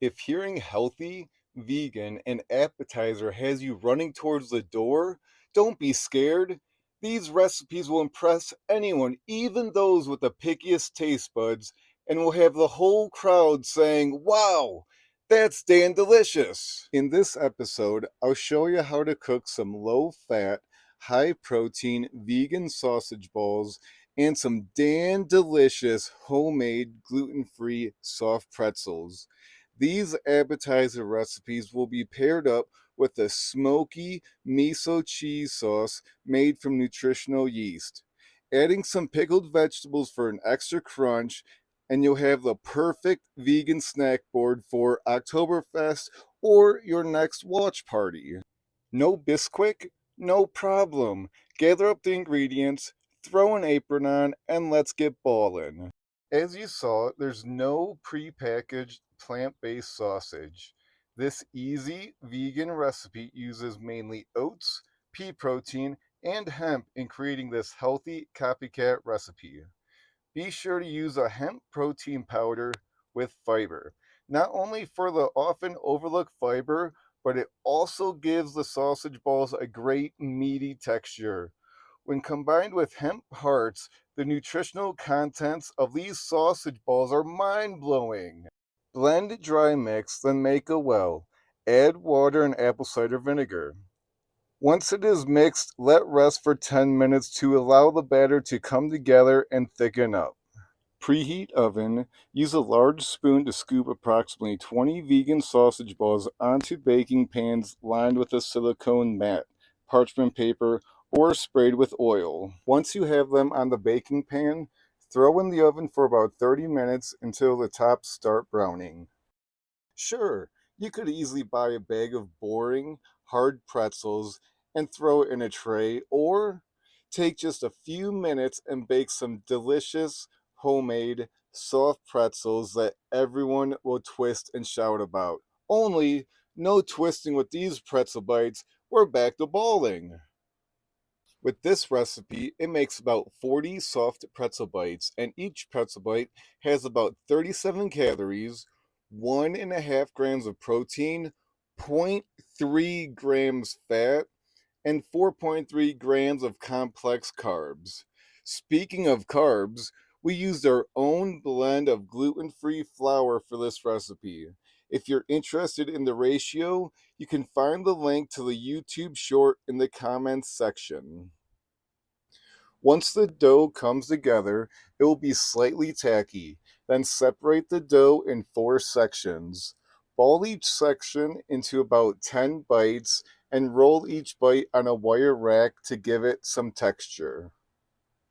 If hearing healthy, vegan, and appetizer has you running towards the door, don't be scared. These recipes will impress anyone, even those with the pickiest taste buds, and will have the whole crowd saying, "Wow, that's damn delicious." In this episode, I'll show you how to cook some low fat, high protein vegan sausage balls and some damn delicious homemade gluten free soft pretzels. These appetizer recipes will be paired up with a smoky miso cheese sauce made from nutritional yeast. Adding some pickled vegetables for an extra crunch, and you'll have the perfect vegan snack board for Oktoberfest or your next watch party. No Bisquick? No problem. Gather up the ingredients, throw an apron on, and let's get ballin'. As you saw, there's no pre-packaged plant-based sausage. This easy vegan recipe uses mainly oats, pea protein, and hemp in creating this healthy copycat recipe. Be sure to use a hemp protein powder with fiber, not only for the often overlooked fiber, but it also gives the sausage balls a great meaty texture. When combined with hemp hearts, the nutritional contents of these sausage balls are mind blowing. Blend dry mix, then make a well. Add water and apple cider vinegar. Once it is mixed, let rest for 10 minutes to allow the batter to come together and thicken up. Preheat oven. Use a large spoon to scoop approximately 20 vegan sausage balls onto baking pans lined with a silicone mat, parchment paper, or sprayed with oil. Once you have them on the baking pan, throw in the oven for about 30 minutes until the tops start browning. Sure, you could easily buy a bag of boring, hard pretzels and throw it in a tray, or take just a few minutes and bake some delicious, homemade, soft pretzels that everyone will twist and shout about. Only, no twisting with these pretzel bites, we're back to balling. With this recipe, it makes about 40 soft pretzel bites, and each pretzel bite has about 37 calories, 1.5 grams of protein, zero point 0.3 grams fat, and 4.3 grams of complex carbs. Speaking of carbs, we used our own blend of gluten free flour for this recipe. If you're interested in the ratio, you can find the link to the YouTube short in the comments section. Once the dough comes together, it will be slightly tacky. Then separate the dough in 4 sections. Ball each section into about 10 bites and roll each bite on a wire rack to give it some texture.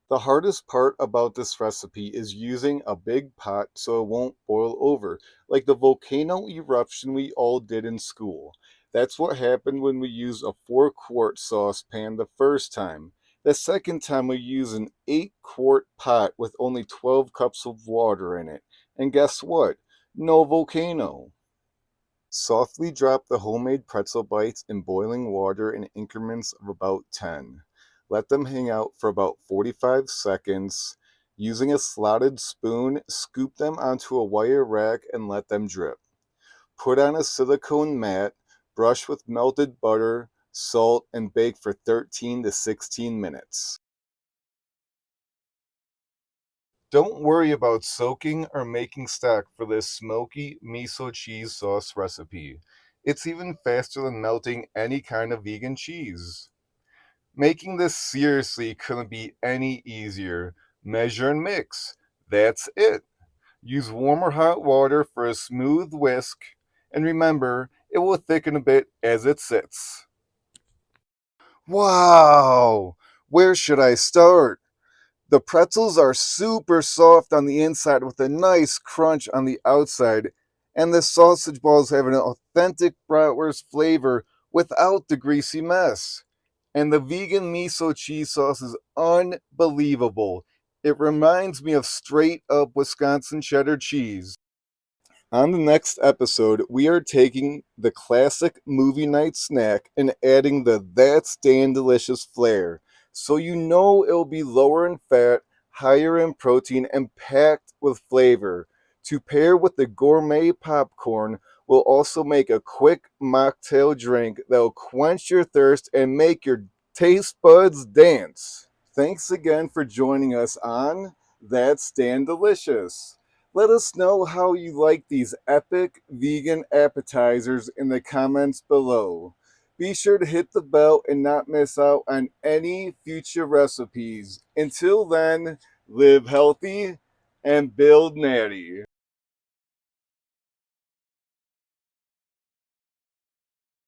The hardest part about this recipe is using a big pot so it won't boil over, like the volcano eruption we all did in school. That's what happened when we used a 4-quart saucepan the first time. The second time we used an 8-quart pot with only 12 cups of water in it. And guess what? No volcano. Softly drop the homemade pretzel bites in boiling water in increments of about 10. Let them hang out for about 45 seconds. Using a slotted spoon, scoop them onto a wire rack and let them drip. Put on a silicone mat, brush with melted butter, salt, and bake for 13 to 16 minutes. Don't worry about soaking or making stock for this smoky miso cheese sauce recipe. It's even faster than melting any kind of vegan cheese. Making this seriously couldn't be any easier. Measure and mix. That's it. Use warm or hot water for a smooth whisk, and remember, it will thicken a bit as it sits. Wow! Where should I start? The pretzels are super soft on the inside with a nice crunch on the outside, and the sausage balls have an authentic bratwurst flavor without the greasy mess. And the vegan miso cheese sauce is unbelievable. It reminds me of straight up Wisconsin cheddar cheese. On the next episode, we are taking the classic movie night snack and adding the That's Dan Delicious flair. So you know it'll be lower in fat, higher in protein, and packed with flavor. To pair with the gourmet popcorn, we'll also make a quick mocktail drink that'll quench your thirst and make your taste buds dance. Thanks again for joining us on That's Dan Delicious. Let us know how you like these epic vegan appetizers in the comments below. Be sure to hit the bell and not miss out on any future recipes. Until then, live healthy and build natty.